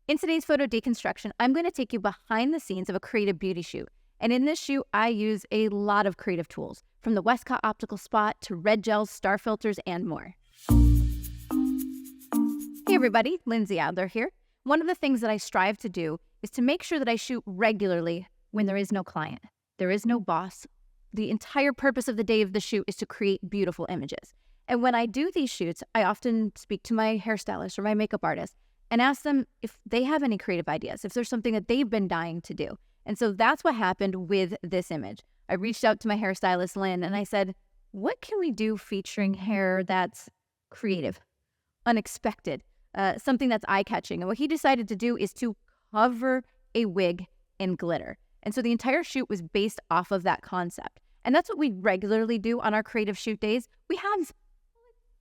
In today's photo deconstruction, I'm going to take you behind the scenes of a creative beauty shoot. And in this shoot, I use a lot of creative tools, from the Westcott optical spot to red gels, star filters, and more. Hey everybody, Lindsay Adler here. One of the things that I strive to do is to make sure that I shoot regularly when there is no client. There is no boss. The entire purpose of the day of the shoot is to create beautiful images. And when I do these shoots, I often speak to my hairstylist or my makeup artist and ask them if they have any creative ideas, if there's something that they've been dying to do. And so that's what happened with this image. I reached out to my hairstylist, Lynn, and I said, what can we do featuring hair that's creative, unexpected, something that's eye-catching? And what he decided to do is to cover a wig in glitter. And so the entire shoot was based off of that concept. And that's what we regularly do on our creative shoot days. We have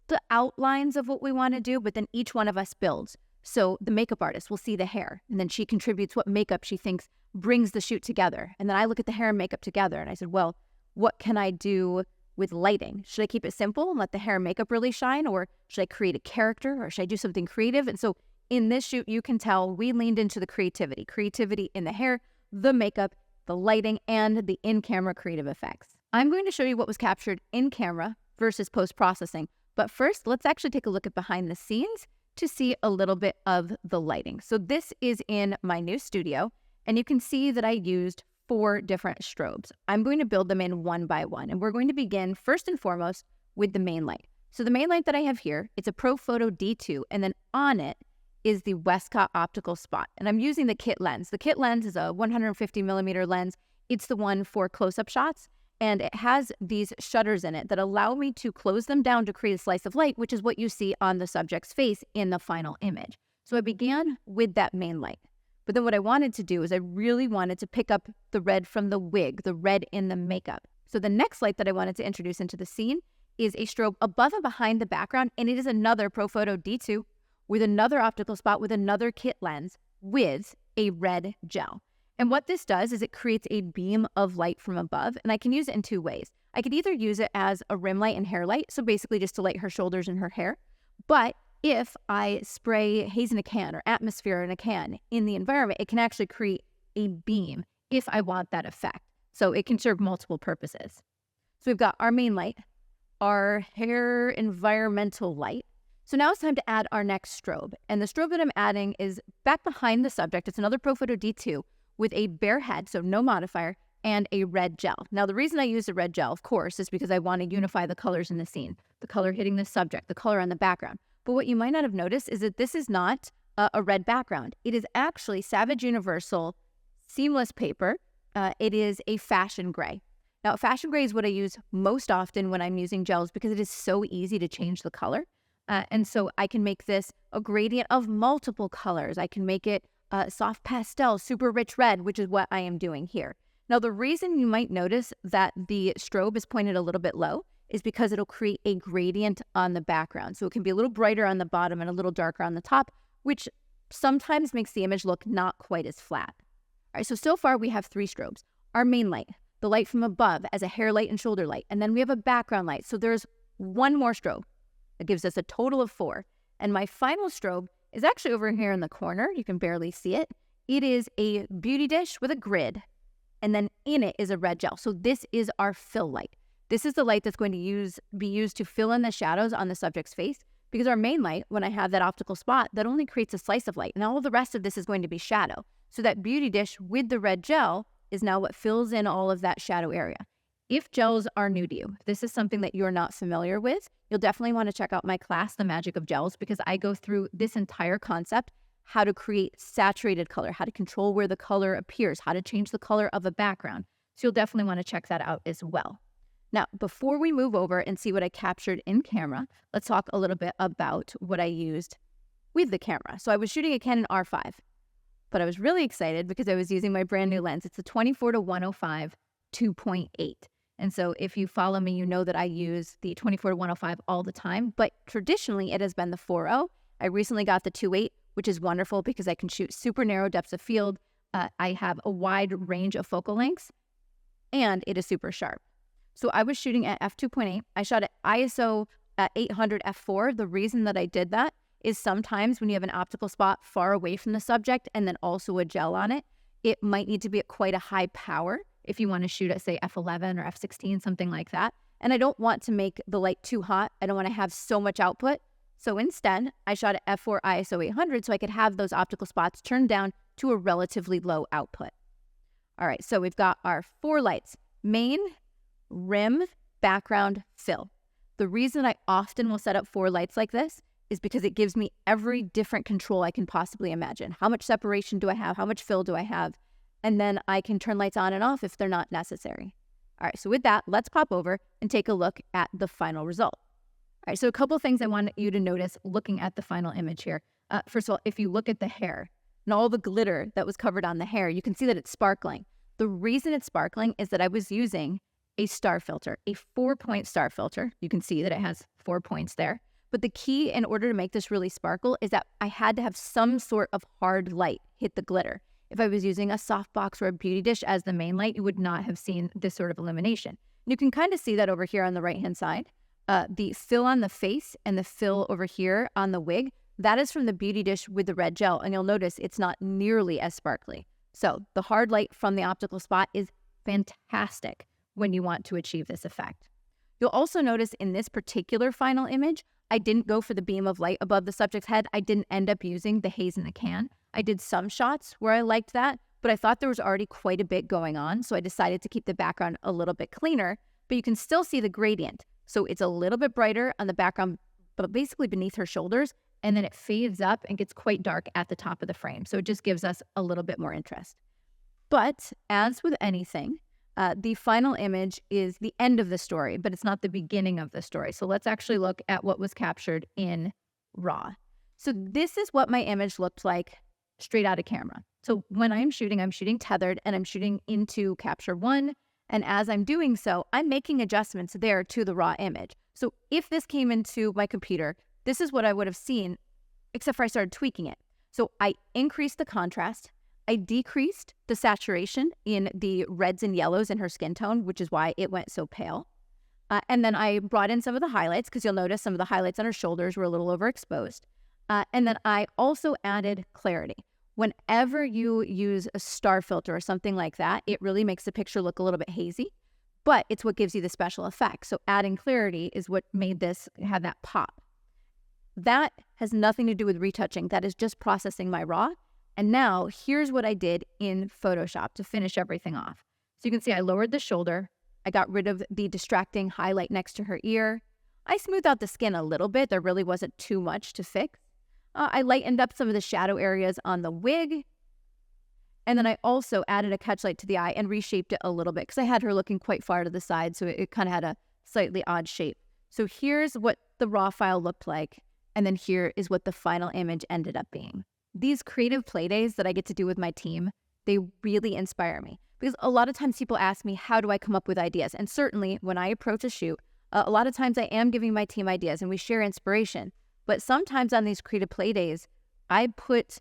the outlines of what we want to do, but then each one of us builds. So the makeup artist will see the hair, and then she contributes what makeup she thinks brings the shoot together. And then I look at the hair and makeup together, and I said, well, what can I do with lighting? Should I keep it simple and let the hair and makeup really shine, or should I create a character, or should I do something creative? And so in this shoot, you can tell we leaned into the creativity in the hair, the makeup, the lighting, and the in-camera creative effects. I'm going to show you what was captured in camera versus post-processing. But first, let's actually take a look at behind the scenes to see a little bit of the lighting. So this is in my new studio, and you can see that I used 4 different strobes. I'm going to build them in one by one, and we're going to begin first and foremost with the main light. So the main light that I have here, it's a Profoto D2, and then on it is the Westcott optical spot. And I'm using the kit lens. The kit lens is a 150 millimeter lens. It's the one for close-up shots, and it has these shutters in it that allow me to close them down to create a slice of light, which is what you see on the subject's face in the final image. So I began with that main light. But then what I wanted to do is I really wanted to pick up the red from the wig, the red in the makeup. So the next light that I wanted to introduce into the scene is a strobe above and behind the background, and it is another Profoto D2 with another optical spot with another kit lens with a red gel. And what this does is it creates a beam of light from above, and I can use it in 2 ways. I could either use it as a rim light and hair light, so basically just to light her shoulders and her hair. But if I spray haze in a can or atmosphere in a can in the environment, it can actually create a beam if I want that effect. So it can serve multiple purposes. So we've got our main light, our hair environmental light. So now it's time to add our next strobe. And the strobe that I'm adding is back behind the subject. It's another Profoto D2 with a bare head, so no modifier, and a red gel. Now, the reason I use the red gel, of course, is because I want to unify the colors in the scene, the color hitting the subject, the color on the background. But what you might not have noticed is that this is not a red background. It is actually Savage Universal seamless paper. It is a fashion gray. Now, fashion gray is what I use most often when I'm using gels because it is so easy to change the color. And so I can make this a gradient of multiple colors. I can make it soft pastel, super rich red, which is what I am doing here. Now, the reason you might notice that the strobe is pointed a little bit low is because it'll create a gradient on the background. So it can be a little brighter on the bottom and a little darker on the top, which sometimes makes the image look not quite as flat. All right, so far we have 3 strobes. Our main light, the light from above as a hair light and shoulder light, and then we have a background light. So there's 1 more strobe. That gives us a total of 4. And my final strobe is actually over here in the corner. You can barely see it. It is a beauty dish with a grid, and then in it is a red gel. So this is our fill light. This is the light that's going to be used to fill in the shadows on the subject's face, because our main light, when I have that optical spot, that only creates a slice of light, and all of the rest of this is going to be shadow. So that beauty dish with the red gel is now what fills in all of that shadow area. If gels are new to you, if this is something that you're not familiar with, you'll definitely want to check out my class, The Magic of Gels, because I go through this entire concept, how to create saturated color, how to control where the color appears, how to change the color of a background. So you'll definitely want to check that out as well. Now, before we move over and see what I captured in camera, let's talk a little bit about what I used with the camera. So I was shooting a Canon R5, but I was really excited because I was using my brand new lens. It's a 24-105 2.8. And so if you follow me, you know that I use the 24-105 all the time, but traditionally it has been the 4.0. I recently got the 2.8, which is wonderful because I can shoot super narrow depths of field. I have a wide range of focal lengths, and it is super sharp. So I was shooting at f2.8. I shot at ISO 800 f4. The reason that I did that is sometimes when you have an optical spot far away from the subject and then also a gel on it, it might need to be at quite a high power if you want to shoot at, say, f11 or f16, something like that. And I don't want to make the light too hot. I don't want to have so much output. So instead, I shot at f4 ISO 800 so I could have those optical spots turned down to a relatively low output. All right, so we've got our 4 lights: main, rim, background, fill. The reason I often will set up 4 lights like this is because it gives me every different control I can possibly imagine. How much separation do I have? How much fill do I have? And then I can turn lights on and off if they're not necessary. All right, so with that, let's pop over and take a look at the final result. All right, so a couple things I want you to notice looking at the final image here. First of all, if you look at the hair and all the glitter that was covered on the hair, you can see that it's sparkling. The reason it's sparkling is that I was using a star filter, a 4-point star filter. You can see that it has 4 points there. But the key in order to make this really sparkle is that I had to have some sort of hard light hit the glitter. If I was using a softbox or a beauty dish as the main light, you would not have seen this sort of illumination. And you can kind of see that over here on the right-hand side. The fill on the face and the fill over here on the wig, that is from the beauty dish with the red gel. And you'll notice it's not nearly as sparkly. So the hard light from the optical spot is fantastic when you want to achieve this effect. You'll also notice in this particular final image, I didn't go for the beam of light above the subject's head. I didn't end up using the haze in the can. I did some shots where I liked that, but I thought there was already quite a bit going on, so I decided to keep the background a little bit cleaner, but you can still see the gradient. So it's a little bit brighter on the background, but basically beneath her shoulders, and then it fades up and gets quite dark at the top of the frame. So it just gives us a little bit more interest. But as with anything, the final image is the end of the story, but it's not the beginning of the story. So let's actually look at what was captured in RAW. So this is what my image looked like straight out of camera. So when I'm shooting tethered and I'm shooting into Capture One. And as I'm doing so, I'm making adjustments there to the raw image. So if this came into my computer, this is what I would have seen, except for I started tweaking it. So I increased the contrast. I decreased the saturation in the reds and yellows in her skin tone, which is why it went so pale. And then I brought in some of the highlights, because you'll notice some of the highlights on her shoulders were a little overexposed. And then I also added clarity. Whenever you use a star filter or something like that, it really makes the picture look a little bit hazy, but it's what gives you the special effect. So adding clarity is what made this have that pop. That has nothing to do with retouching. That is just processing my raw. And now here's what I did in Photoshop to finish everything off. So you can see I lowered the shoulder. I got rid of the distracting highlight next to her ear. I smoothed out the skin a little bit. There really wasn't too much to fix. I lightened up some of the shadow areas on the wig. And then I also added a catch light to the eye and reshaped it a little bit because I had her looking quite far to the side, so it kind of had a slightly odd shape. So here's what the raw file looked like, and then here is what the final image ended up being. These creative play days that I get to do with my team, they really inspire me because a lot of times people ask me, how do I come up with ideas? And certainly when I approach a shoot, a lot of times I am giving my team ideas and we share inspiration. But sometimes on these creative play days, I put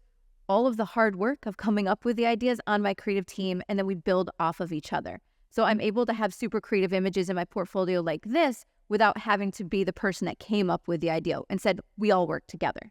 all of the hard work of coming up with the ideas on my creative team, and then we build off of each other. So I'm able to have super creative images in my portfolio like this without having to be the person that came up with the idea. Instead, we all work together.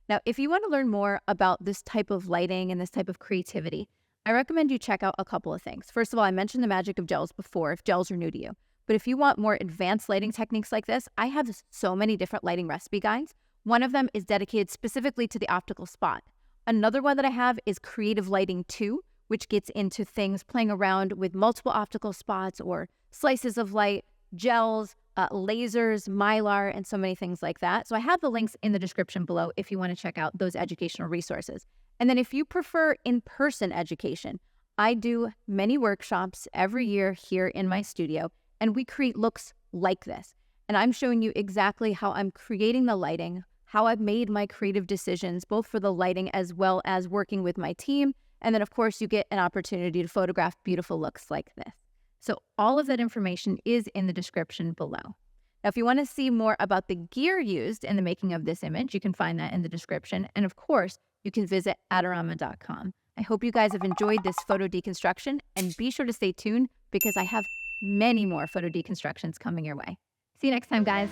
Now, if you want to learn more about this type of lighting and this type of creativity, I recommend you check out a couple of things. First of all, I mentioned the magic of gels before, if gels are new to you. But if you want more advanced lighting techniques like this, I have so many different lighting recipe guides. One of them is dedicated specifically to the optical spot. Another one that I have is Creative Lighting 2, which gets into things playing around with multiple optical spots or slices of light, gels, lasers, mylar, and so many things like that. So I have the links in the description below if you want to check out those educational resources. And then if you prefer in-person education, I do many workshops every year here in my studio, and we create looks like this. And I'm showing you exactly how I'm creating the lighting, how I've made my creative decisions, both for the lighting as well as working with my team. And then, of course, you get an opportunity to photograph beautiful looks like this. So all of that information is in the description below. Now, if you want to see more about the gear used in the making of this image, you can find that in the description. And of course, you can visit adorama.com. I hope you guys have enjoyed this photo deconstruction, and be sure to stay tuned because I have many more photo deconstructions coming your way. See you next time, guys.